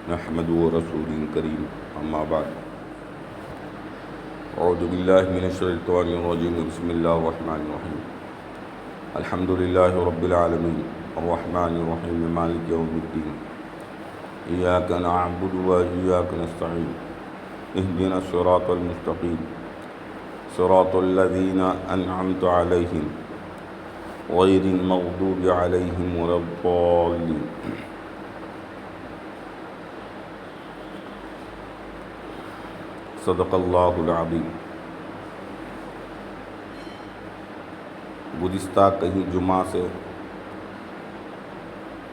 نحمده ورسوله الكريم أما بعد أعوذ بالله من الشيطان الرجيم بسم الله الرحمن الرحيم الحمد لله رب العالمين الرحمن الرحيم مالك يوم الدين إياك نعبد وإياك نستعين اهدنا الصراط المستقيم صراط الذين أنعمت عليهم غير المغضوب عليهم ولا الضالين صدق اللہ العظیم۔ گزشتہ کہیں جمعہ سے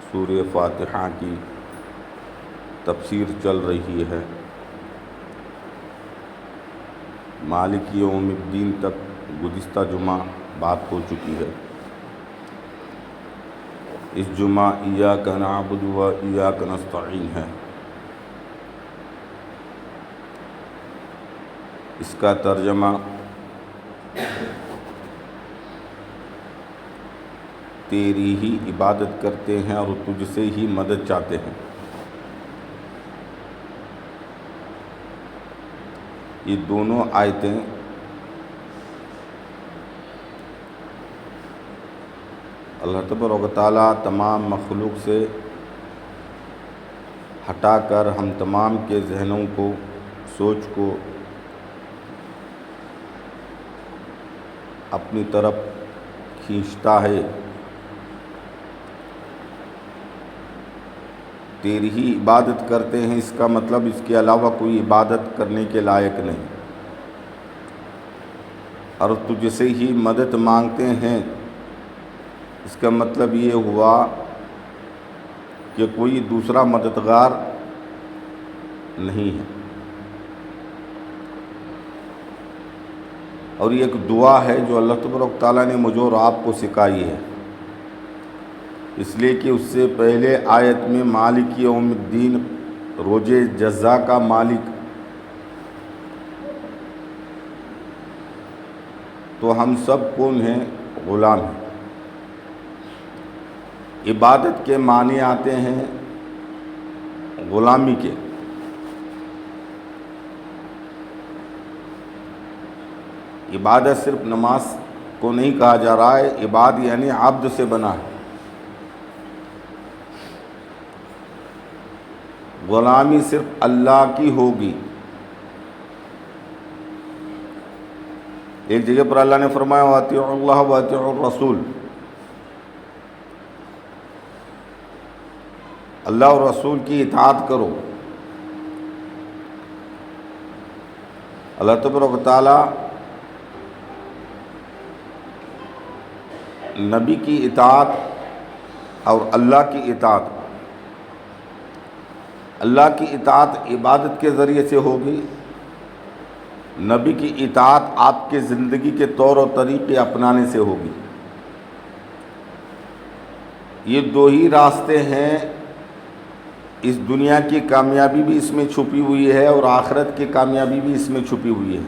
سورہ فاتحہ کی تفسیر چل رہی ہے، مالک یوم الدین تک گزشتہ جمعہ بات ہو چکی ہے۔ اس جمعہ ایاک نعبد و ایاک نستعین ہے۔ اس کا ترجمہ تیری ہی عبادت کرتے ہیں اور تجھ سے ہی مدد چاہتے ہیں۔ یہ دونوں آیتیں اللہ تبارک و تعالیٰ تمام مخلوق سے ہٹا کر ہم تمام کے ذہنوں کو، سوچ کو اپنی طرف کھینچتا ہے۔ تیری ہی عبادت کرتے ہیں، اس کا مطلب اس کے علاوہ کوئی عبادت کرنے کے لائق نہیں، اور تجھ سے ہی مدد مانگتے ہیں، اس کا مطلب یہ ہوا کہ کوئی دوسرا مددگار نہیں ہے۔ اور یہ ایک دعا ہے جو اللہ تبارک تعالیٰ نے مجھے اور آپ کو سکھائی ہے، اس لیے کہ اس سے پہلے آیت میں مالک یوم الدین، روز جزا کا مالک، تو ہم سب کون ہیں؟ غلام ہیں۔ عبادت کے معنی آتے ہیں غلامی کے۔ عبادت صرف نماز کو نہیں کہا جا رہا ہے، عباد یعنی عبد سے بنا ہے۔ غلامی صرف اللہ کی ہوگی۔ ایک جگہ پر اللہ نے فرمایا وَأَطِیعُوا اللَّهَ وَأَطِیعُوا الرَّسُولَ، اللہ اور رسول کی اطاعت کرو۔ اللہ تبارک و تعالیٰ نبی کی اطاعت اور اللہ کی اطاعت، اللہ کی اطاعت عبادت کے ذریعے سے ہوگی، نبی کی اطاعت آپ کے زندگی کے طور و طریقے اپنانے سے ہوگی۔ یہ دو ہی راستے ہیں، اس دنیا کی کامیابی بھی اس میں چھپی ہوئی ہے اور آخرت کی کامیابی بھی اس میں چھپی ہوئی ہے۔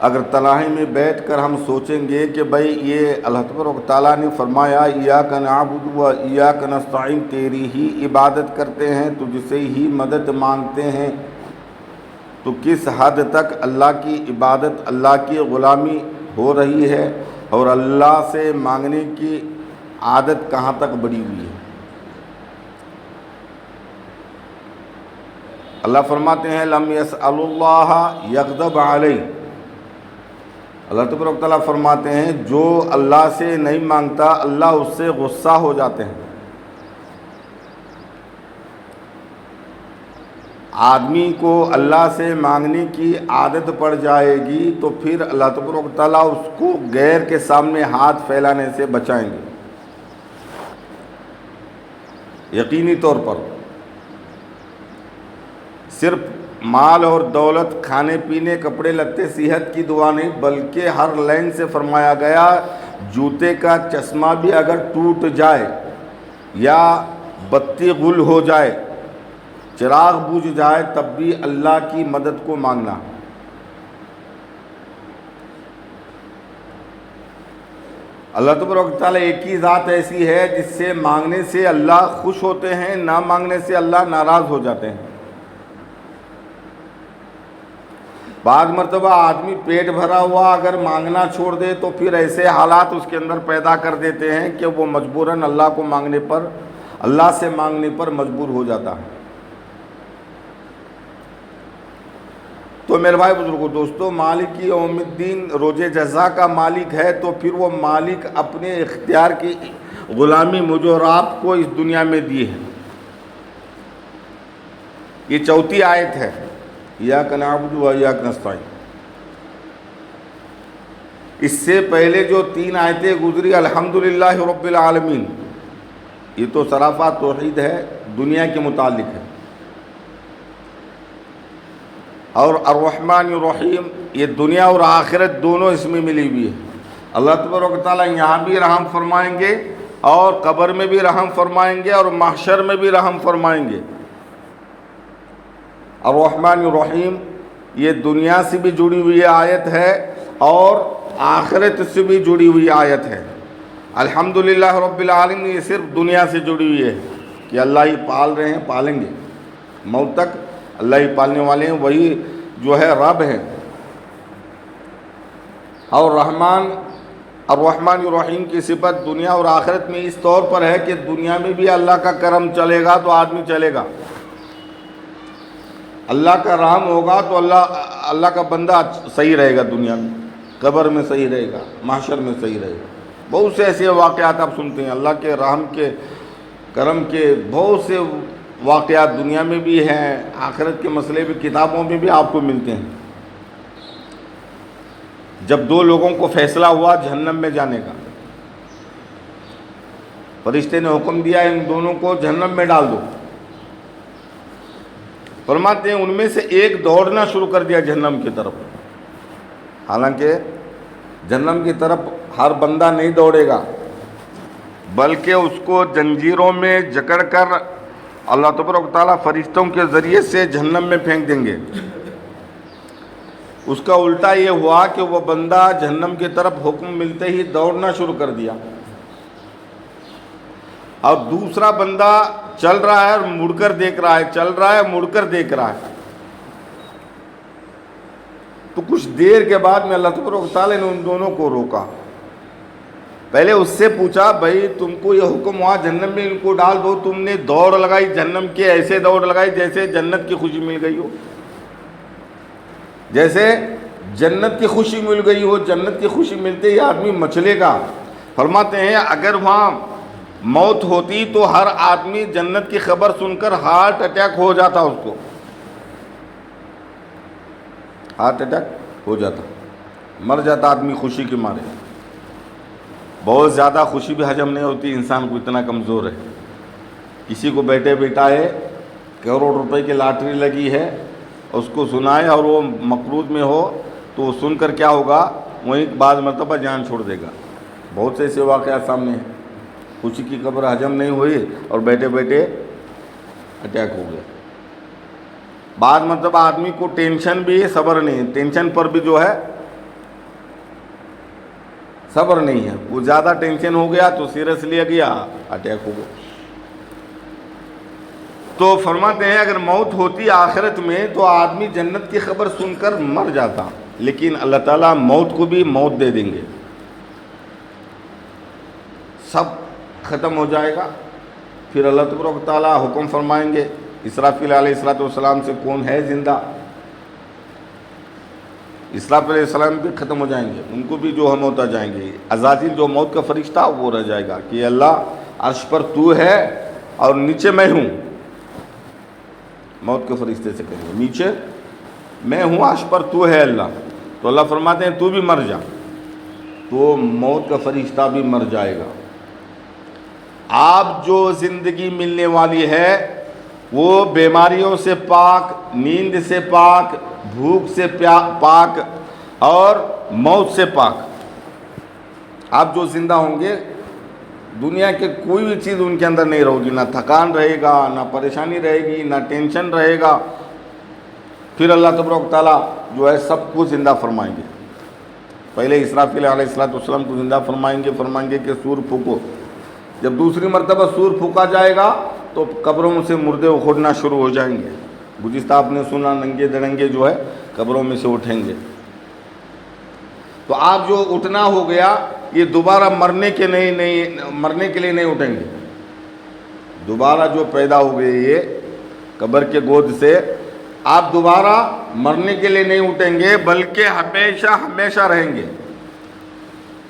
اگر تنہائی میں بیٹھ کر ہم سوچیں گے کہ بھئی یہ اللہ تبارک و تعالیٰ نے فرمایا ایاک نعبد و ایاک نستعین، تیری ہی عبادت کرتے ہیں، تجھ سے ہی مدد مانگتے ہیں، تو کس حد تک اللہ کی عبادت، اللہ کی غلامی ہو رہی ہے اور اللہ سے مانگنے کی عادت کہاں تک بڑھی ہوئی ہے۔ اللہ فرماتے ہیں لم یسأل اللہ یغضب علیہ، اللہ تبارک تعالیٰ فرماتے ہیں جو اللہ سے نہیں مانگتا اللہ اس سے غصہ ہو جاتے ہیں۔ آدمی کو اللہ سے مانگنے کی عادت پڑ جائے گی تو پھر اللہ تبارک تعالیٰ اس کو غیر کے سامنے ہاتھ پھیلانے سے بچائیں گے، یقینی طور پر۔ صرف مال اور دولت، کھانے پینے، کپڑے لتے، صحت کی دعا نہیں، بلکہ ہر لائن سے فرمایا گیا جوتے کا چشمہ بھی اگر ٹوٹ جائے یا بتی گل ہو جائے، چراغ بجھ جائے، تب بھی اللہ کی مدد کو مانگنا۔ اللہ تبارک و تعالیٰ ایک ہی ذات ایسی ہے جس سے مانگنے سے اللہ خوش ہوتے ہیں، نہ مانگنے سے اللہ ناراض ہو جاتے ہیں۔ بعض مرتبہ آدمی پیٹ بھرا ہوا اگر مانگنا چھوڑ دے تو پھر ایسے حالات اس کے اندر پیدا کر دیتے ہیں کہ وہ مجبوراً اللہ کو مانگنے پر، اللہ سے مانگنے پر مجبور ہو جاتا ہے۔ تو میرے بھائی بزرگوں، دوستو، مالک یوم الدین روز جزا کا مالک ہے، تو پھر وہ مالک اپنے اختیار کی غلامی مجھ اور آپ کو اس دنیا میں دی ہے۔ یہ چوتھی آیت ہے، ایاک نعبد و ایاک نستعین۔ اس سے پہلے جو 3 آیتیں گزری، الحمدللہ رب العالمین، یہ تو صراحہ توحید ہے، دنیا کے متعلق ہے۔ اور الرحمن الرحیم، یہ دنیا اور آخرت دونوں اس میں ملی ہوئی ہے۔ اللہ تبارک و تعالیٰ یہاں بھی رحم فرمائیں گے اور قبر میں بھی رحم فرمائیں گے اور محشر میں بھی رحم فرمائیں گے۔ الرحمن الرحیم یہ دنیا سے بھی جڑی ہوئی آیت ہے اور آخرت سے بھی جڑی ہوئی آیت ہے۔ الحمدللہ رب العالمین یہ صرف دنیا سے جڑی ہوئی ہے کہ اللہ ہی پال رہے ہیں، پالیں گے موت تک، اللہ ہی پالنے والے ہیں، وہی جو ہے رب ہے۔ اور الرحمن الرحیم کی صفت دنیا اور آخرت میں اس طور پر ہے کہ دنیا میں بھی اللہ کا کرم چلے گا تو آدمی چلے گا، اللہ کا رحم ہوگا تو اللہ کا بندہ صحیح رہے گا، دنیا میں، قبر میں صحیح رہے گا، محشر میں صحیح رہے گا۔ بہت سے ایسے واقعات آپ سنتے ہیں، اللہ کے رحم کے کرم کے بہت سے واقعات دنیا میں بھی ہیں، آخرت کے مسئلے بھی کتابوں میں بھی آپ کو ملتے ہیں۔ جب 2 لوگوں کو فیصلہ ہوا جہنم میں جانے کا، فرشتے نے حکم دیا ان دونوں کو جہنم میں ڈال دو۔ فرماتے ہیں ان میں سے ایک دوڑنا شروع کر دیا جہنم کی طرف، حالانکہ جہنم کی طرف ہر بندہ نہیں دوڑے گا، بلکہ اس کو زنجیروں میں جکڑ کر اللہ تبارک و تعالیٰ فرشتوں کے ذریعے سے جہنم میں پھینک دیں گے۔ اس کا الٹا یہ ہوا کہ وہ بندہ جہنم کی طرف حکم ملتے ہی دوڑنا شروع کر دیا، اور دوسرا بندہ چل رہا ہے اور مڑ کر دیکھ رہا ہے، چل رہا ہے مڑ کر دیکھ رہا ہے۔ تو کچھ دیر کے بعد میں اللہ تبارک و تعالیٰ نے ان دونوں کو روکا، پہلے اس سے پوچھا بھائی تم کو یہ حکم ہوا جہنم میں ان کو ڈال دو، تم نے دوڑ لگائی جہنم کے، ایسے دوڑ لگائی جیسے جنت کی خوشی مل گئی ہو، جیسے جنت کی خوشی مل گئی ہو، جنت کی خوشی ملتے ہی آدمی مچلے گا۔ فرماتے ہیں اگر وہاں موت ہوتی تو ہر آدمی جنت کی خبر سن کر ہارٹ اٹیک ہو جاتا، اس کو ہارٹ اٹیک ہو جاتا، مر جاتا آدمی خوشی کے مارے۔ بہت زیادہ خوشی بھی ہضم نہیں ہوتی، انسان کو اتنا کمزور ہے۔ کسی کو بیٹھے بیٹھائے کروڑ روپے کی لاٹری لگی ہے، اس کو سنائے اور وہ مقروض میں ہو تو وہ سن کر کیا ہوگا، وہیں بعض مرتبہ جان چھوڑ دے گا۔ بہت سے ایسے واقعات سامنے ہیں، خوشی کی خبر ہضم نہیں ہوئی اور بیٹھے بیٹھے اٹیک ہو گیا۔ بعض مرتبہ آدمی کو ٹینشن بھی ہے، صبر نہیں ہے، ٹینشن پر بھی جو ہے صبر نہیں ہے، وہ زیادہ ٹینشن ہو گیا تو سیریس لیا گیا، اٹیک ہو گیا۔ تو فرماتے ہیں اگر موت ہوتی آخرت میں تو آدمی جنت کی خبر سن کر مر جاتا، لیکن اللہ تعالیٰ موت کو بھی موت دے دیں گے، سب ختم ہو جائے گا۔ پھر اللہ تبارک و تعالیٰ حکم فرمائیں گے اسرافیل علیہ السلام سے، کون ہے زندہ؟ اسرافیل علیہ السلام بھی ختم ہو جائیں گے، ان کو بھی جو ہم ہوتا جائیں گے۔ عزازیل جو موت کا فرشتہ وہ رہ جائے گا کہ اللہ عرش پر تو ہے اور نیچے میں ہوں، موت کے فرشتے سے کہیں گے نیچے میں ہوں، عرش پر تو ہے اللہ، تو اللہ فرماتے ہیں تو بھی مر جا، تو موت کا فرشتہ بھی مر جائے گا۔ آپ جو زندگی ملنے والی ہے وہ بیماریوں سے پاک، نیند سے پاک، بھوک سے پاک اور موت سے پاک۔ آپ جو زندہ ہوں گے دنیا کے کوئی بھی چیز ان کے اندر نہیں رہے گی، نہ تھکان رہے گا، نہ پریشانی رہے گی، نہ ٹینشن رہے گا۔ پھر اللہ تبارک و تعالیٰ جو ہے سب کو زندہ فرمائیں گے۔ پہلے اسرافیل علیہ السلام کو زندہ فرمائیں گے کہ سور پھونکو. جب دوسری مرتبہ سور پھونکا جائے گا تو قبروں سے مردے اکھڑنا شروع ہو جائیں گے. گزشتہ آپ نے سنا ننگے دڑنگے جو ہے قبروں میں سے اٹھیں گے. تو آپ جو اٹھنا ہو گیا یہ دوبارہ مرنے کے لیے نہیں اٹھیں گے. دوبارہ جو پیدا ہو گئے یہ قبر کے گود سے آپ دوبارہ مرنے کے لیے نہیں اٹھیں گے بلکہ ہمیشہ رہیں گے.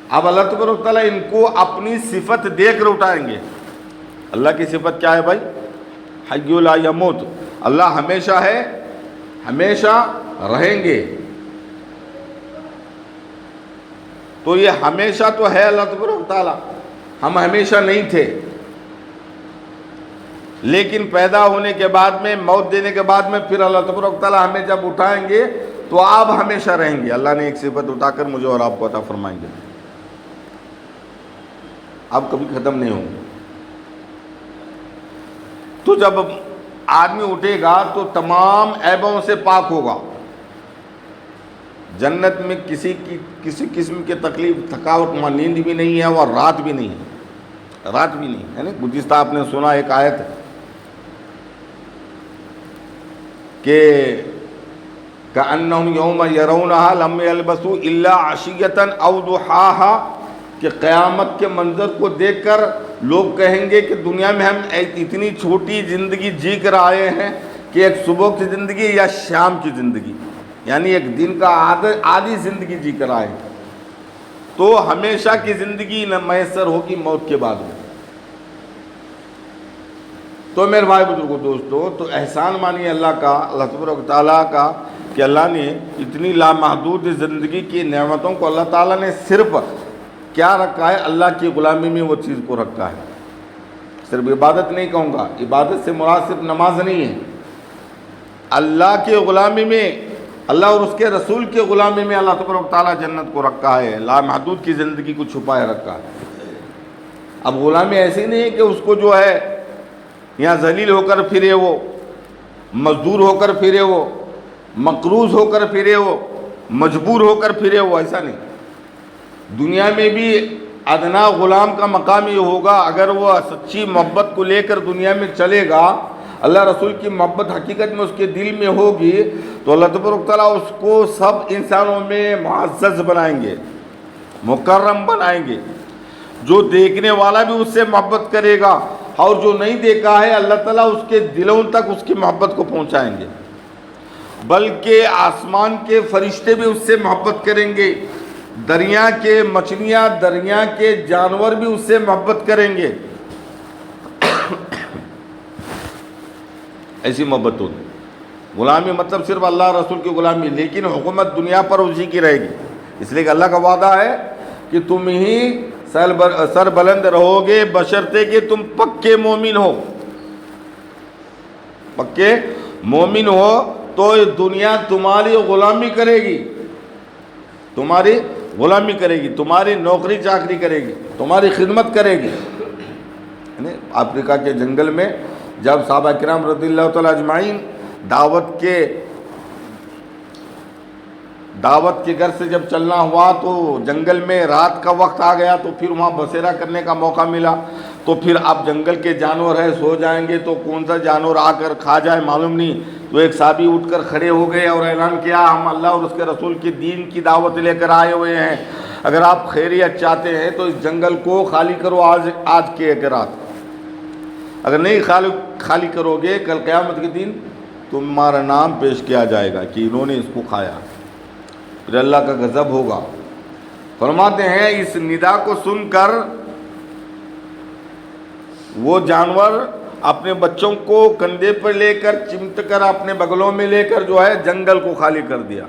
اب اللہ تبارک و تعالیٰ ان کو اپنی صفت دے کر اٹھائیں گے. اللہ کی صفت کیا ہے بھائی؟ حی لا یموت. اللہ ہمیشہ ہے, ہمیشہ رہیں گے. تو یہ ہمیشہ تو ہے اللہ تبارک و تعالیٰ, ہم ہمیشہ نہیں تھے, لیکن پیدا ہونے کے بعد میں, موت دینے کے بعد میں پھر اللہ تبارک و تعالیٰ ہمیں جب اٹھائیں گے تو آپ ہمیشہ رہیں گے. اللہ نے ایک صفت اٹھا کر مجھے اور آپ کو عطا فرمائیں گے, آپ کبھی ختم نہیں ہوں گے. تو جب آدمی اٹھے گا تو تمام عیبوں سے پاک ہوگا. جنت میں کسی قسم کی تکلیف, تھکاوٹ, نیند بھی نہیں ہے اور رات بھی نہیں ہے نا. گزشتہ آپ نے سنا ایک آیت کہ کأنہم یوم یرونہا لم یلبثوا الا عشیۃ او ضحاہا, کہ قیامت کے منظر کو دیکھ کر لوگ کہیں گے کہ دنیا میں ہم اتنی چھوٹی زندگی جی کر آئے ہیں کہ ایک صبح کی زندگی یا شام کی زندگی, یعنی ایک دن کا آدھی زندگی جی کر آئے, تو ہمیشہ کی زندگی نہ میسر ہوگی موت کے بعد میں. تو میرے بھائی بزرگوں دوستو, تو احسان مانیے اللہ کا, اللہ تبارک و تعالیٰ کا, کہ اللہ نے اتنی لامحدود زندگی کی نعمتوں کو اللہ تعالیٰ نے صرف کیا رکھا ہے, اللہ کی غلامی میں وہ چیز کو رکھا ہے. صرف عبادت نہیں کہوں گا, عبادت سے مراد صرف نماز نہیں ہے, اللہ کی غلامی میں, اللہ اور اس کے رسول کی غلامی میں اللہ تبارک و تعالیٰ جنت کو رکھا ہے, لامحدود کی زندگی کو چھپائے رکھا ہے. اب غلامی ایسی نہیں ہے کہ اس کو جو ہے یہاں ذلیل ہو کر پھرے وہ, مزدور ہو کر پھرے وہ, مقروض ہو کر پھرے وہ, مجبور ہو کر پھرے وہ, ایسا نہیں. دنیا میں بھی ادنا غلام کا مقام یہ ہوگا اگر وہ سچی محبت کو لے کر دنیا میں چلے گا, اللہ رسول کی محبت حقیقت میں اس کے دل میں ہوگی, تو اللہ تبارک تعالیٰ اس کو سب انسانوں میں معزز بنائیں گے, مکرم بنائیں گے. جو دیکھنے والا بھی اس سے محبت کرے گا, اور جو نہیں دیکھا ہے اللہ تعالیٰ اس کے دلوں تک اس کی محبت کو پہنچائیں گے. بلکہ آسمان کے فرشتے بھی اس سے محبت کریں گے, دریا کے مچھلیاں, دریا کے جانور بھی اس سے محبت کریں گے. ایسی محبت ہوگی. غلامی مطلب صرف اللہ رسول کی غلامی, لیکن حکومت دنیا پر اسی کی رہے گی. اس لیے کہ اللہ کا وعدہ ہے کہ تم ہی سر بلند رہو گے بشرطے کہ تم پکے مومن ہو. پکے مومن ہو تو دنیا تمہاری غلامی کرے گی, تمہاری غلامی کرے گی, تمہاری نوکری چاکری کرے گی, تمہاری خدمت کرے گی. افریقہ کے جنگل میں جب صحابہ کرام رضی اللہ تعالیٰ اجمعین دعوت کے گھر سے جب چلنا ہوا تو جنگل میں رات کا وقت آ گیا, تو پھر وہاں بسیرا کرنے کا موقع ملا. تو پھر اب جنگل کے جانور ہے, سو جائیں گے تو کون سا جانور آ کر کھا جائے معلوم نہیں. تو ایک صحابی اٹھ کر کھڑے ہو گئے اور اعلان کیا, ہم اللہ اور اس کے رسول کی دین کی دعوت لے کر آئے ہوئے ہیں, اگر آپ خیریت چاہتے ہیں تو اس جنگل کو خالی کرو آج کے ایک رات. اگر نہیں خالی کرو گے کل قیامت کے دن تمہارا نام پیش کیا جائے گا کہ انہوں نے اس کو کھایا, پھر اللہ کا غضب ہوگا. فرماتے ہیں اس ندا کو سن کر وہ جانور اپنے بچوں کو کندھے پر لے کر چمٹ کر اپنے بغلوں میں لے کر جو ہے جنگل کو خالی کر دیا.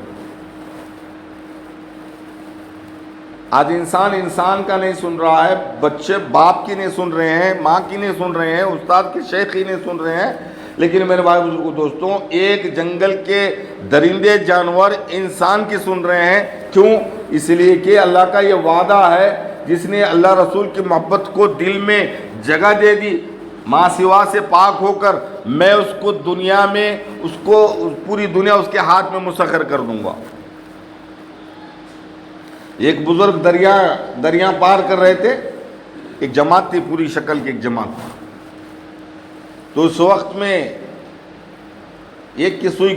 آج انسان کا نہیں سن رہا ہے, بچے باپ کی نہیں سن رہے ہیں, ماں کی نہیں سن رہے ہیں, استاد کی شیخ کی نہیں سن رہے ہیں. لیکن میرے بھائی بزرگوں دوستوں, ایک جنگل کے درندے جانور انسان کی سن رہے ہیں. کیوں؟ اس لیے کہ اللہ کا یہ وعدہ ہے, جس نے اللہ رسول کی محبت کو دل میں جگہ دے دی, ماں سوا سے پاک ہو کر میں اس کو دنیا میں, اس کو پوری دنیا اس کے ہاتھ میں مسخر کر دوں گا. ایک بزرگ دریا پار کر رہے تھے، ایک جماعت تھی، پوری شکل کی ایک جماعت تھی، تو اس وقت میں ایک کی سوئی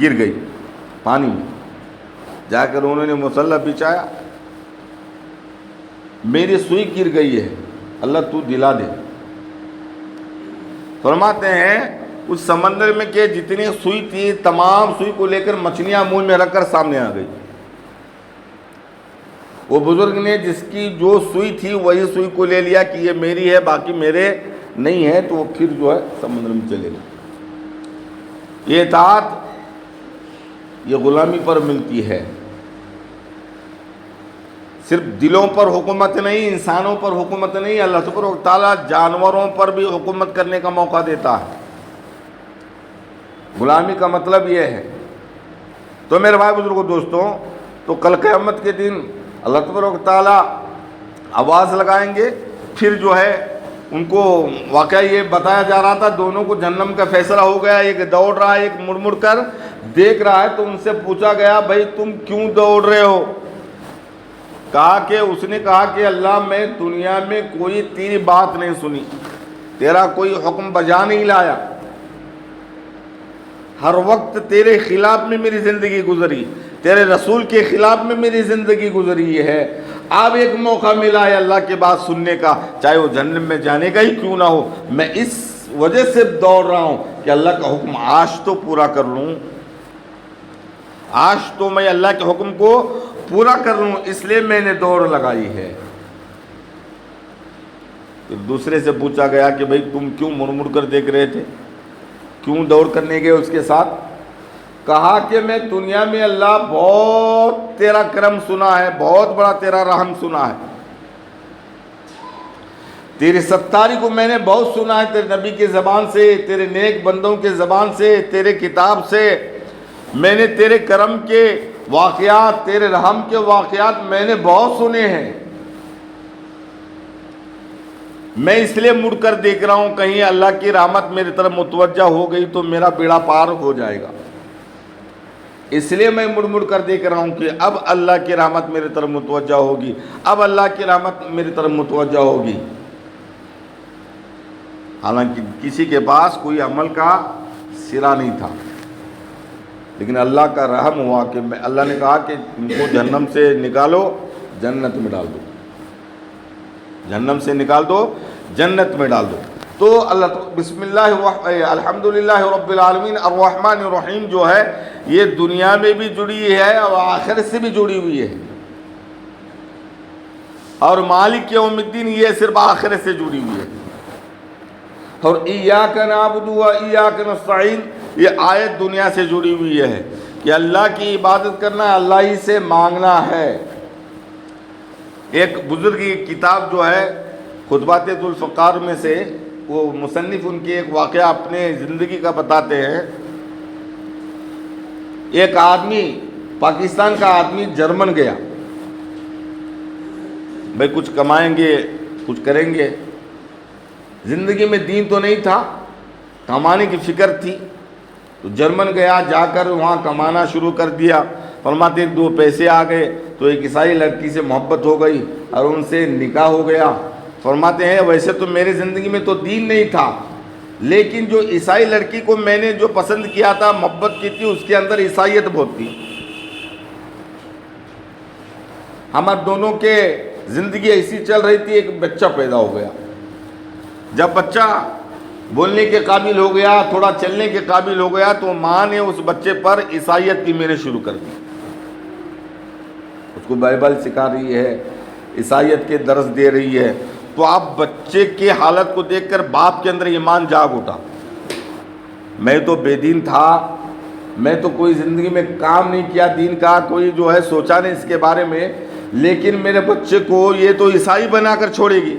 گر گئی پانی میں، جا کر انہوں نے مصلی بچھایا، میری سوئی گر گئی ہے، اللہ تو دلا دے۔ فرماتے ہیں اس سمندر میں کہ جتنی سوئی تھی تمام سوئی کو لے کر مچھلیاں منہ میں رکھ کر سامنے آ گئی۔ وہ بزرگ نے جس کی جو سوئی تھی وہی سوئی کو لے لیا کہ یہ میری ہے، باقی میرے نہیں ہے، تو وہ پھر جو ہے سمندر میں چلے گئے۔ یہ اطاعت یہ غلامی پر ملتی ہے، صرف دلوں پر حکومت نہیں، انسانوں پر حکومت نہیں، اللہ تبارک و تعالیٰ جانوروں پر بھی حکومت کرنے کا موقع دیتا ہے۔ غلامی کا مطلب یہ ہے۔ تو میرے بھائی بزرگوں دوستوں، تو کل قیامت کے دن اللہ تبارک و تعالیٰ آواز لگائیں گے، پھر جو ہے ان کو واقعہ یہ بتایا جا رہا تھا، دونوں کو جہنم کا فیصلہ ہو گیا، ایک دوڑ رہا ہے، ایک مڑ مڑ کر دیکھ رہا ہے، تو ان سے پوچھا گیا بھائی تم کیوں دوڑ رہے ہو؟ اس نے کہا کہ اللہ میں دنیا میں کوئی تیری بات نہیں سنی، تیرا کوئی حکم بجا نہیں لایا، ہر وقت تیرے خلاف میں میری زندگی گزری، تیرے رسول کے خلاف میں میری زندگی گزری ہے، اب ایک موقع ملا ہے اللہ کی بات سننے کا، چاہے وہ جہنم میں جانے کا ہی کیوں نہ ہو، میں اس وجہ سے دوڑ رہا ہوں کہ اللہ کا حکم آج تو پورا کر لوں، آج تو میں اللہ کے حکم کو پورا کر لوں، اس لیے میں نے دوڑ لگائی ہے۔ پھر دوسرے سے پوچھا گیا کہ بھئی تم کیوں مڑ مڑ کر دیکھ رہے تھے، کیوں دوڑ کرنے گئے اس کے ساتھ؟ کہا کہ میں دنیا میں اللہ بہت تیرا کرم سنا ہے، بہت بڑا تیرا رحم سنا ہے، تیری ستاری کو میں نے بہت سنا ہے، تیرے نبی کی زبان سے، تیرے نیک بندوں کے زبان سے، تیرے کتاب سے، میں نے تیرے کرم کے واقعات، تیرے رحم کے واقعات میں نے بہت سنے ہیں، میں اس لیے مڑ کر دیکھ رہا ہوں کہیں اللہ کی رحمت میری طرف متوجہ ہو گئی تو میرا بیڑا پار ہو جائے گا، اس لیے میں مڑ مڑ کر دیکھ رہا ہوں کہ اب اللہ کی رحمت میری طرف متوجہ ہوگی، اب اللہ کی رحمت میری طرف متوجہ ہوگی۔ حالانکہ کسی کے پاس کوئی عمل کا سرا نہیں تھا، لیکن اللہ کا رحم ہوا کہ اللہ نے کہا کہ ان کو جہنم سے نکالو، جنت میں ڈال دو، جہنم سے نکال دو، جنت میں ڈال دو۔ تو اللہ بسم اللہ الحمدللہ رب العالمین الرحمن الرحیم جو ہے یہ دنیا میں بھی جڑی ہے اور آخرت سے بھی جڑی ہوئی ہے، اور مالک یوم الدین یہ صرف آخرت سے جڑی ہوئی ہے۔ اور ایاک نعبد و ایاک نستعین یہ آیت دنیا سے جڑی ہوئی ہے کہ اللہ کی عبادت کرنا، اللہ ہی سے مانگنا ہے۔ ایک بزرگ کی کتاب جو ہے خطبات ذوالفقار میں سے وہ مصنف ان کی ایک واقعہ اپنے زندگی کا بتاتے ہیں۔ ایک آدمی، پاکستان کا آدمی جرمن گیا، بھائی کچھ کمائیں گے، کچھ کریں گے، زندگی میں دین تو نہیں تھا، کمانے کی فکر تھی، تو جرمن گیا، جا کر وہاں کمانا شروع کر دیا۔ فرماتے ہیں دو پیسے آ گئے تو ایک عیسائی لڑکی سے محبت ہو گئی اور ان سے نکاح ہو گیا۔ فرماتے ہیں ویسے تو میری زندگی میں تو دین نہیں تھا، لیکن جو عیسائی لڑکی کو میں نے جو پسند کیا تھا، محبت کی تھی، اس کے اندر عیسائیت بہت تھی۔ ہمارے دونوں کے زندگی ایسی چل رہی تھی، ایک بچہ پیدا ہو گیا۔ جب بچہ بولنے کے قابل ہو گیا، تھوڑا چلنے کے قابل ہو گیا، تو ماں نے اس بچے پر عیسائیت کی میرے شروع کر دی، اس کو بائبل سکھا رہی ہے، عیسائیت کے درس دے رہی ہے۔ تو اب بچے کی حالت کو دیکھ کر باپ کے اندر ایمان جاگ اٹھا، میں تو بے دین تھا، میں تو کوئی زندگی میں کام نہیں کیا دین کا، کوئی جو ہے سوچا نہیں اس کے بارے میں، لیکن میرے بچے کو یہ تو عیسائی بنا کر چھوڑے گی۔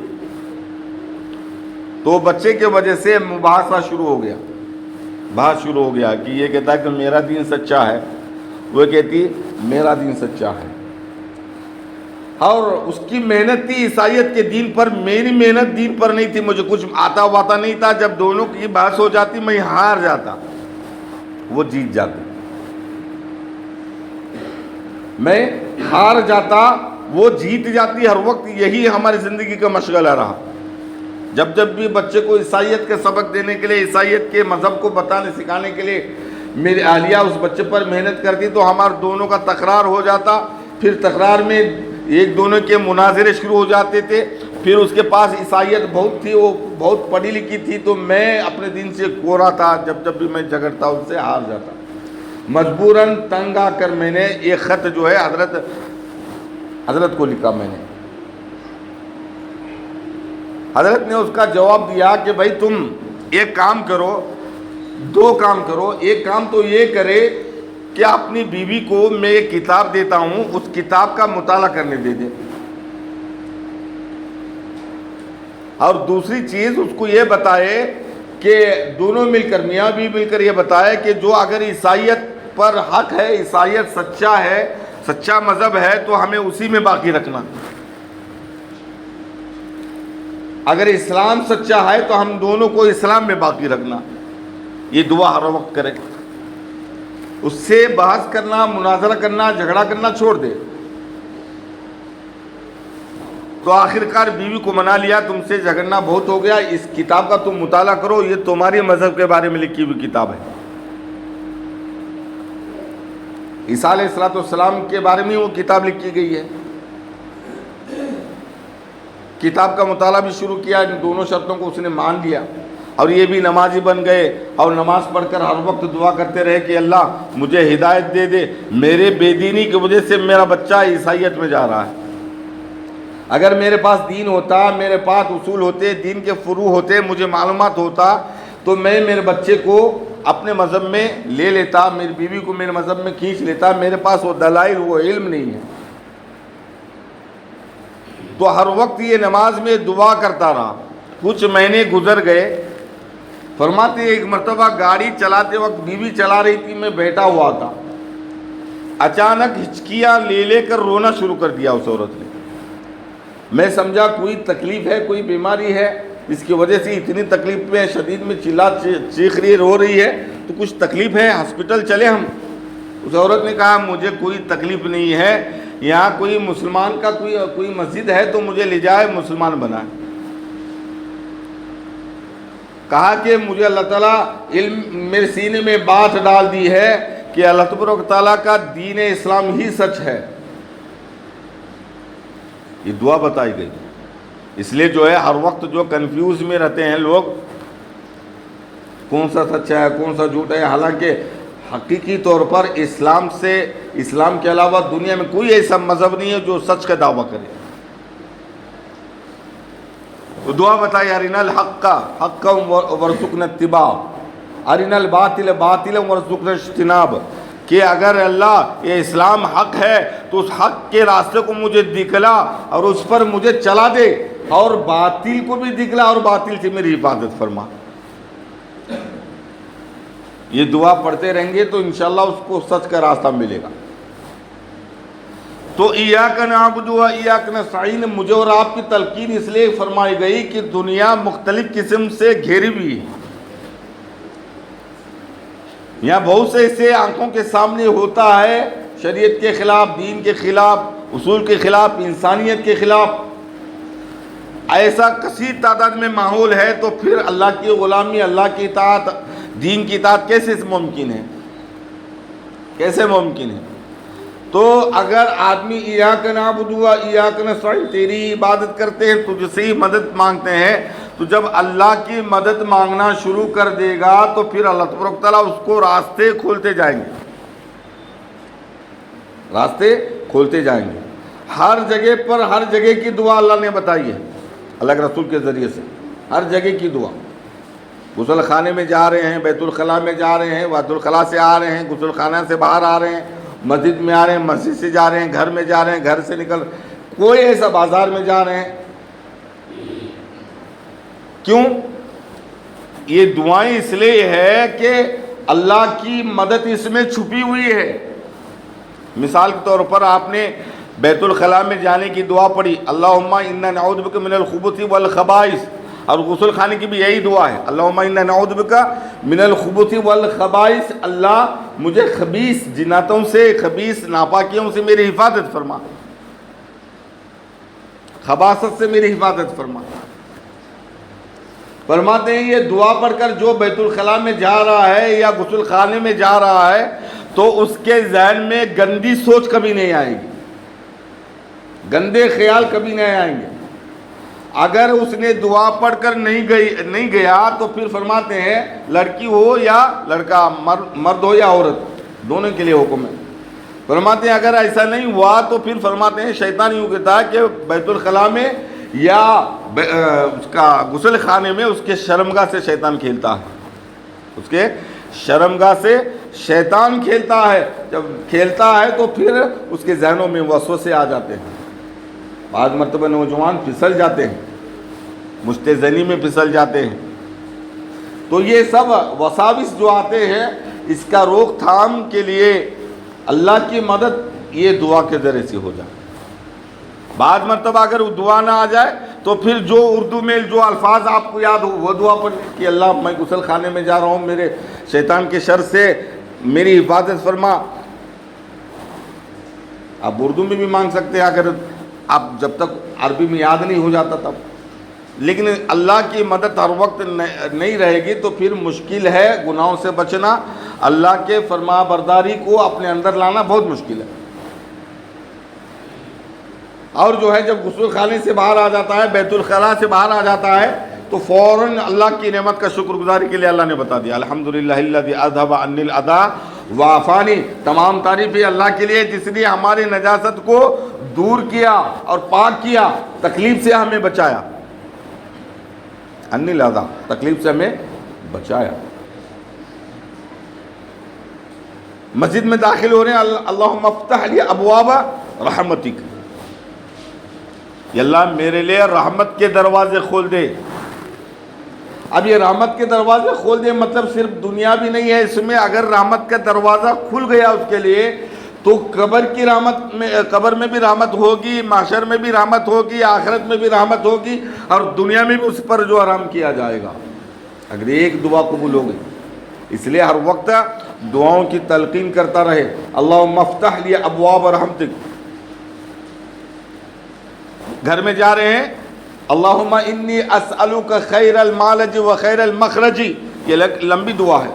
تو بچے کی وجہ سے مباحثہ شروع ہو گیا، بحث شروع ہو گیا کہ یہ کہتا ہے کہ میرا دین سچا ہے، وہ کہتی میرا دین سچا ہے، اور اس کی محنت تھی عیسائیت کے دین پر، میری محنت دین پر نہیں تھی، مجھے کچھ آتا واتا نہیں تھا۔ جب دونوں کی بحث ہو جاتی میں ہار جاتا، وہ جیت جاتے۔ میں ہار جاتا، وہ جیت جاتی. ہر وقت یہی ہماری زندگی کا مشغلہ رہا. جب جب بھی بچے کو عیسائیت کا سبق دینے کے لیے، عیسائیت کے مذہب کو بتانے سکھانے کے لیے میری اہلیہ اس بچے پر محنت کرتی تو ہمارے دونوں کا تکرار ہو جاتا. پھر تکرار میں ایک دونوں کے مناظرے شروع ہو جاتے تھے. پھر اس کے پاس عیسائیت بہت تھی، وہ بہت پڑھی لکھی تھی، تو میں اپنے دین سے کورا تھا. جب جب بھی میں جھگڑتا ان سے ہار جاتا. مجبوراً تنگ آ کر میں نے ایک خط جو ہے حضرت کو لکھا. میں نے حضرت نے اس کا جواب دیا کہ بھائی تم ایک کام کرو، دو کام کرو. ایک کام تو یہ کرے کہ اپنی بیوی کو میں ایک کتاب دیتا ہوں، اس کتاب کا مطالعہ کرنے دے دے. اور دوسری چیز اس کو یہ بتائے کہ دونوں مل کر، میاں بھی مل کر یہ بتائے کہ جو اگر عیسائیت پر حق ہے، عیسائیت سچا ہے، سچا مذہب ہے، تو ہمیں اسی میں باقی رکھنا. اگر اسلام سچا ہے تو ہم دونوں کو اسلام میں باقی رکھنا. یہ دعا ہر وقت کرے. اس سے بحث کرنا، مناظرہ کرنا، جھگڑا کرنا چھوڑ دے. تو آخرکار بیوی کو منا لیا، تم سے جھگڑنا بہت ہو گیا، اس کتاب کا تم مطالعہ کرو، یہ تمہاری مذہب کے بارے میں لکھی ہوئی کتاب ہے. عیسیٰ علیہ السلام کے بارے میں وہ کتاب لکھی گئی ہے. کتاب کا مطالعہ بھی شروع کیا. ان دونوں شرطوں کو اس نے مان لیا اور یہ بھی نمازی بن گئے اور نماز پڑھ کر ہر وقت دعا کرتے رہے کہ اللہ مجھے ہدایت دے دے، میرے بے دینی کی وجہ سے میرا بچہ عیسائیت میں جا رہا ہے. اگر میرے پاس دین ہوتا، میرے پاس اصول ہوتے، دین کے فروع ہوتے، مجھے معلومات ہوتا، تو میں میرے بچے کو اپنے مذہب میں لے لیتا، میری بیوی کو میرے مذہب میں کھینچ لیتا. میرے پاس وہ دلائل، وہ علم نہیں ہے. تو ہر وقت یہ نماز میں دعا کرتا رہا. کچھ مہینے گزر گئے. فرماتے ایک مرتبہ گاڑی چلاتے وقت بیوی چلا رہی تھی، میں بیٹھا ہوا تھا. اچانک ہچکیاں لے کر رونا شروع کر دیا اس عورت نے. میں سمجھا کوئی تکلیف ہے، کوئی بیماری ہے، اس کی وجہ سے اتنی تکلیف میں شدید میں چیخ رہی، رو رہی ہے، تو کچھ تکلیف ہے، ہاسپٹل چلے ہم. اس عورت نے کہا مجھے کوئی تکلیف نہیں ہے، یہاں کوئی مسلمان کا کوئی مسجد ہے تو مجھے لے جائے، مسلمان بنائے. کہا کہ مجھے اللہ تعالیٰ علم میرے سینے میں بات ڈال دی ہے کہ اللہ تبارک و تعالیٰ کا دین اسلام ہی سچ ہے. یہ دعا بتائی گئی. اس لیے جو ہے ہر وقت جو کنفیوز میں رہتے ہیں لوگ، کون سا سچا ہے، کون سا جھوٹ ہے. حالانکہ حقیقی طور پر اسلام کے علاوہ دنیا میں کوئی ایسا مذہب نہیں ہے جو سچ کا دعویٰ کرے. تو دعا بتائی ارنا الحق حقا وارزقنا اتباع، ارنا الباطل باطلا وارزقنا اجتناب. کہ اگر اللہ یہ اسلام حق ہے تو اس حق کے راستے کو مجھے دکھلا اور اس پر مجھے چلا دے، اور باطل کو بھی دکھلا اور باطل سے میری حفاظت فرما. یہ دعا پڑھتے رہیں گے تو انشاءاللہ اس کو سچ کا راستہ ملے گا. تو ایاک نعبد و ایاک نستعین مجھے اور آپ کی تلقین اس لیے فرمائی گئی کہ دنیا مختلف قسم سے گھیری ہوئی ہے. یہاں بہت سے ایسے آنکھوں کے سامنے ہوتا ہے شریعت کے خلاف، دین کے خلاف، اصول کے خلاف، انسانیت کے خلاف. ایسا کثیر تعداد میں ماحول ہے تو پھر اللہ کی غلامی، اللہ کی اطاعت، دین کی اطاعت کیسے ممکن ہے؟ کیسے ممکن ہے؟ تو اگر آدمی ایاک نعبد و ایاک نستعین تیری عبادت کرتے ہیں، تجھ سے ہی مدد مانگتے ہیں، تو جب اللہ کی مدد مانگنا شروع کر دے گا تو پھر اللہ تبارک و تعالیٰ اس کو راستے کھولتے جائیں گے. راستے کھولتے جائیں گے. ہر جگہ پر ہر جگہ کی دعا اللہ نے بتائی ہے، اللہ کے رسول کے ذریعے سے. ہر جگہ کی دعا. غسل خانے میں جا رہے ہیں، بیت الخلاء میں جا رہے ہیں، بیت الخلاء سے آ رہے ہیں، غسل خانہ سے باہر آ رہے ہیں، مسجد میں آ رہے ہیں، مسجد سے جا رہے ہیں، گھر میں جا رہے ہیں، گھر سے نکل کوئی ایسا بازار میں جا رہے ہیں. کیوں؟ یہ دعائیں اس لیے ہے کہ اللہ کی مدد اس میں چھپی ہوئی ہے. مثال کے طور پر آپ نے بیت الخلاء میں جانے کی دعا پڑھی، اللہم انا نعوذ بک من الخبث والخبائث، اور غسل خانے کی بھی یہی دعا ہے، اللہم انا نعوذ بک من الخبث والخبائث، اللہ مجھے خبیث جناتوں سے، خبیث ناپاکیوں سے میری حفاظت فرما، خباثت سے میری حفاظت فرما۔ فرماتے ہیں یہ دعا پڑھ کر جو بیت الخلاء میں جا رہا ہے یا غسل خانے میں جا رہا ہے تو اس کے ذہن میں گندی سوچ کبھی نہیں آئے گی، گندے خیال کبھی نہیں آئیں گے۔ اگر اس نے دعا پڑھ کر نہیں گیا تو پھر فرماتے ہیں لڑکی ہو یا لڑکا، مرد ہو یا عورت، دونوں کے لیے حکم ہے۔ فرماتے ہیں اگر ایسا نہیں ہوا تو پھر فرماتے ہیں شیطان یوں کہتا ہے کہ بیت الخلاء میں یا اس کا غسل خانے میں اس کے شرمگاہ سے شیطان کھیلتا ہے، اس کے شرمگاہ سے شیطان کھیلتا ہے۔ جب کھیلتا ہے تو پھر اس کے ذہنوں میں وسوسے آ جاتے ہیں، بعض مرتبہ نوجوان پھسل جاتے ہیں، مشت زنی میں پھسل جاتے ہیں۔ تو یہ سب وساوس جو آتے ہیں اس کا روک تھام کے لیے اللہ کی مدد یہ دعا کے ذریعے سے ہو جائے۔ بعض مرتبہ اگر وہ دعا نہ آ جائے تو پھر جو اردو میں جو الفاظ آپ کو یاد ہو وہ دعا پڑھ کہ اللہ میں غسل خانے میں جا رہا ہوں، میرے شیطان کے شر سے میری حفاظت فرما۔ آپ اردو میں بھی مانگ سکتے ہیں اگر آپ جب تک عربی میں یاد نہیں ہو جاتا تب، لیکن اللہ کی مدد ہر وقت نہیں رہے گی تو پھر مشکل ہے گناہوں سے بچنا، اللہ کے فرما برداری کو اپنے اندر لانا بہت مشکل ہے۔ اور جو ہے جب غسل خانے سے باہر آ جاتا ہے، بیت الخلاء سے باہر آ جاتا ہے تو فوراً اللہ کی نعمت کا شکر گزاری کے لیے اللہ نے بتا دیا، الحمدللہ الذی اذھب عنی الاذی وعافانی، تمام تعریفیں اللہ کے لیے جس نے ہماری نجاست کو دور کیا اور پاک کیا، تکلیف سے ہمیں بچایا، عنی الاذی، تکلیف سے ہمیں بچایا۔ مسجد میں داخل ہو رہے ہیں، اللہم افتح لی ابواب رحمتک، یا اللہ میرے لیے رحمت کے دروازے کھول دے۔ اب یہ رحمت کے دروازے کھول دے مطلب صرف دنیا بھی نہیں ہے، اس میں اگر رحمت کا دروازہ کھل گیا اس کے لیے تو قبر کی رحمت میں، قبر میں بھی رحمت ہوگی، محشر میں بھی رحمت ہوگی، آخرت میں بھی رحمت ہوگی، اور دنیا میں بھی اس پر جو آرام کیا جائے گا اگر ایک دعا قبول ہو گئی۔ اس لیے ہر وقت دعاؤں کی تلقین کرتا رہے، اللہم افتح لی ابواب رحمتک۔ گھر میں جا رہے ہیں، اللہم انی اسألک خیر المالج و خیر المخرج، یہ لمبی دعا ہے۔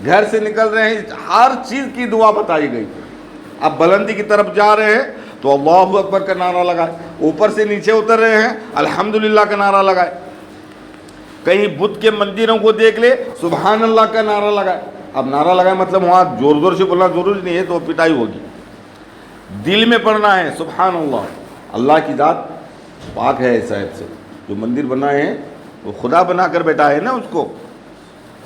گھر سے نکل رہے ہیں، ہر چیز کی دعا بتائی گئی۔ اب بلندی کی طرف جا رہے ہیں تو اللہ اکبر کا نعرہ لگائے، اوپر سے نیچے اتر رہے ہیں الحمدللہ کا نعرہ لگائے، کہیں بت کے مندروں کو دیکھ لے سبحان اللہ کا نعرہ لگائے۔ اب نعرہ لگائے مطلب وہاں زور زور سے بولنا ضروری نہیں ہے تو پٹائی ہوگی، دل میں پڑھنا ہے سبحان اللہ، اللہ کی ذات پاک ہے اس عیب سے۔ جو مندر بنائے ہیں وہ خدا بنا کر بیٹھائے ہیں نا، اس کو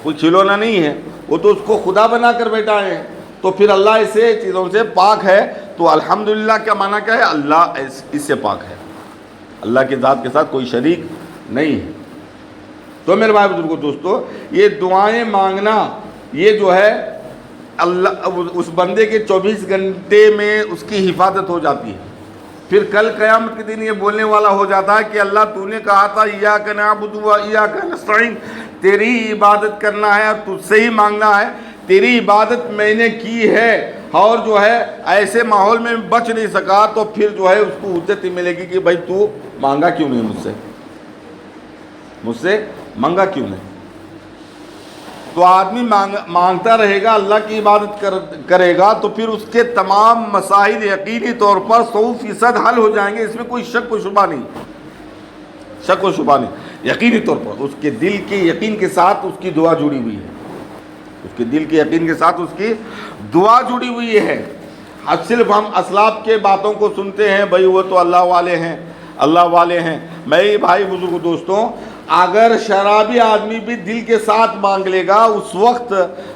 کوئی کھلونا نہیں ہے، وہ تو اس کو خدا بنا کر بیٹھائے ہیں، تو پھر اللہ ایسے چیزوں سے پاک ہے۔ تو الحمدللہ کا معنی کیا ہے؟ اللہ اس سے پاک ہے، اللہ کی ذات کے ساتھ کوئی شریک نہیں ہے۔ تو میرے بھائی بزرگو دوستو، یہ دعائیں مانگنا یہ جو ہے اللہ اس بندے کے 24 گھنٹے میں اس کی حفاظت ہو جاتی ہے۔ پھر کل قیامت کے دن یہ بولنے والا ہو جاتا ہے کہ اللہ تو نے کہا تھا ایاک نعبد و ایاک نستعین، تیری عبادت کرنا ہے اور تجھ سے ہی مانگنا ہے، تیری عبادت میں نے کی ہے، اور جو ہے ایسے ماحول میں بچ نہیں سکا تو پھر جو ہے اس کو عزت ملے گی کہ بھائی تو مانگا کیوں نہیں مجھ سے مانگا کیوں نہیں۔ تو آدمی مانگتا رہے گا، اللہ کی عبادت کرے گا تو پھر اس کے تمام مسائل یقینی طور پر 100% حل ہو جائیں گے، اس میں کوئی شک و شبہ نہیں، شک و شبہ نہیں، یقینی طور پر اس کے دل کے یقین کے ساتھ اس کی دعا جڑی ہوئی ہے، اس کے دل کے یقین کے ساتھ اس کی دعا جڑی ہوئی ہے۔ صرف ہم اسلاف کے باتوں کو سنتے ہیں، بھائی وہ تو اللہ والے ہیں، اللہ والے ہیں۔ میرے بھائی بزرگ دوستوں، اگر شرابی آدمی بھی دل کے ساتھ مانگ لے گا اس وقت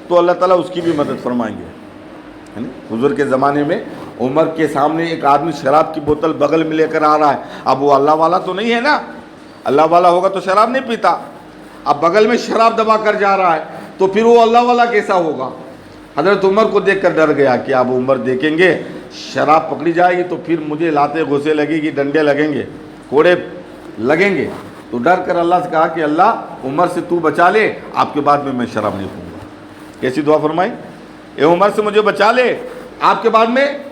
تو اللہ تعالیٰ اس کی بھی مدد فرمائیں گے۔ حضور کے زمانے میں عمر کے سامنے ایک آدمی شراب کی بوتل بغل میں لے کر آ رہا ہے، اب وہ اللہ والا تو نہیں ہے نا، اللہ والا ہوگا تو شراب نہیں پیتا، اب بغل میں شراب دبا کر جا رہا ہے تو پھر وہ اللہ والا کیسا ہوگا؟ حضرت عمر کو دیکھ کر ڈر گیا کہ اب عمر دیکھیں گے شراب پکڑی جائے گی تو پھر مجھے لاتے گھوسے لگے گی، ڈنڈے لگیں گے، کوڑے لگیں گے، تو ڈر کر اللہ سے کہا کہ اللہ عمر سے تو بچا لے، آپ کے بعد میں شراب نہیں پوں گا۔ کیسی دعا فرمائی؟ اے عمر سے مجھے بچا لے، آپ کے بعد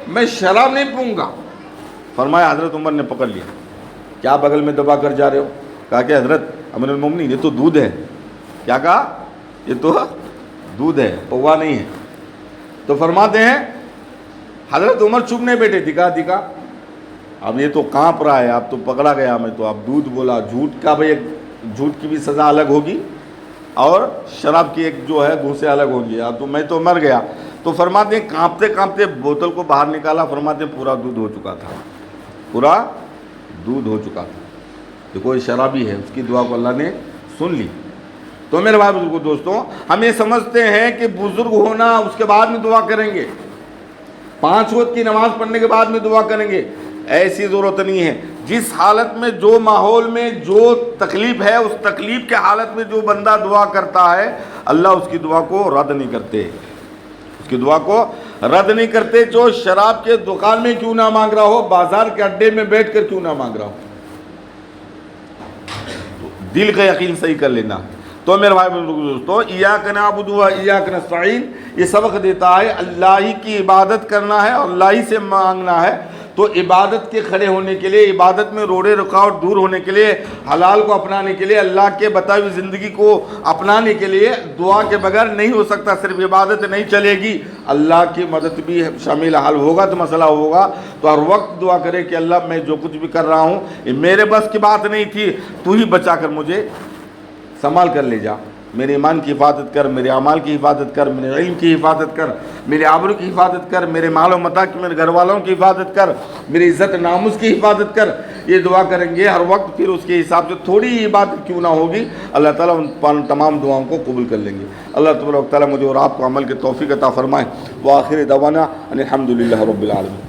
میں شراب نہیں پوں گا۔ فرمایا حضرت عمر نے پکڑ لیا، کیا بغل میں دبا کر جا رہے ہو؟ کہا کہ حضرت امیر المومنین یہ تو دودھ ہے۔ کیا کہا؟ یہ تو دودھ ہے، پوا نہیں ہے۔ تو فرماتے ہیں حضرت عمر چپ نہیں بیٹھے، دکھا اب یہ تو کانپ رہا ہے، اب تو پکڑا گیا میں تو، اب دودھ بولا، جھوٹ کا بھئی جھوٹ کی بھی سزا الگ ہوگی اور شراب کی ایک جو ہے گھوسے الگ ہوں گی، اب تو میں تو مر گیا۔ تو فرماتے ہیں کانپتے کانپتے بوتل کو باہر نکالا، فرماتے ہیں پورا دودھ ہو چکا تھا، پورا دودھ ہو چکا تھا۔ تو کوئی شرابی ہے، اس کی دعا کو اللہ نے سن لی۔ تو میرے بھائی بزرگوں دوستوں، ہم یہ سمجھتے ہیں کہ بزرگ ہونا اس کے بعد میں دعا کریں گے، 5 وقت کی نماز پڑھنے کے بعد میں دعا کریں گے، ایسی ضرورت نہیں ہے۔ جس حالت میں، جو ماحول میں جو تکلیف ہے، اس تکلیف کے حالت میں جو بندہ دعا کرتا ہے، اللہ اس کی دعا کو رد نہیں کرتے، اس کی دعا کو رد نہیں کرتے۔ جو شراب کے دکان میں کیوں نہ مانگ رہا ہو، بازار کے اڈے میں بیٹھ کر کیوں نہ مانگ رہا ہو، دل کا یقین صحیح کر لینا۔ تو میرے بھائی دوستو، ایاک نعبد و ایاک نستعین یہ سبق دیتا ہے اللہ ہی کی عبادت کرنا ہے اور اللہ ہی سے مانگنا ہے۔ تو عبادت کے کھڑے ہونے کے لیے، عبادت میں روڑے رکاوٹ دور ہونے کے لیے، حلال کو اپنانے کے لیے، اللہ کے بتائی ہوئی زندگی کو اپنانے کے لیے دعا کے بغیر نہیں ہو سکتا۔ صرف عبادت نہیں چلے گی، اللہ کی مدد بھی شامل حل ہوگا تو مسئلہ ہوگا۔ تو ہر وقت دعا کرے کہ اللہ میں جو کچھ بھی کر رہا ہوں یہ میرے بس کی بات نہیں تھی، تو ہی بچا کر مجھے سنبھال کر لے جا، میرے ایمان کی حفاظت کر، میرے اعمال کی حفاظت کر، میرے علم کی حفاظت کر، میرے آبرو کی حفاظت کر، میرے مال و متاع کی، میرے گھر والوں کی حفاظت کر، میری عزت ناموس کی حفاظت کر۔ یہ دعا کریں گے ہر وقت، پھر اس کے حساب سے تھوڑی عبادت کیوں نہ ہوگی، اللہ تعالیٰ ان تمام دعاؤں کو قبول کر لیں گے۔ اللہ تبارک و تعالیٰ مجھے اور آپ کو عمل کی توفیق عطا فرمائے۔ وآخر دعوانا ان الحمد للہ رب العالمین۔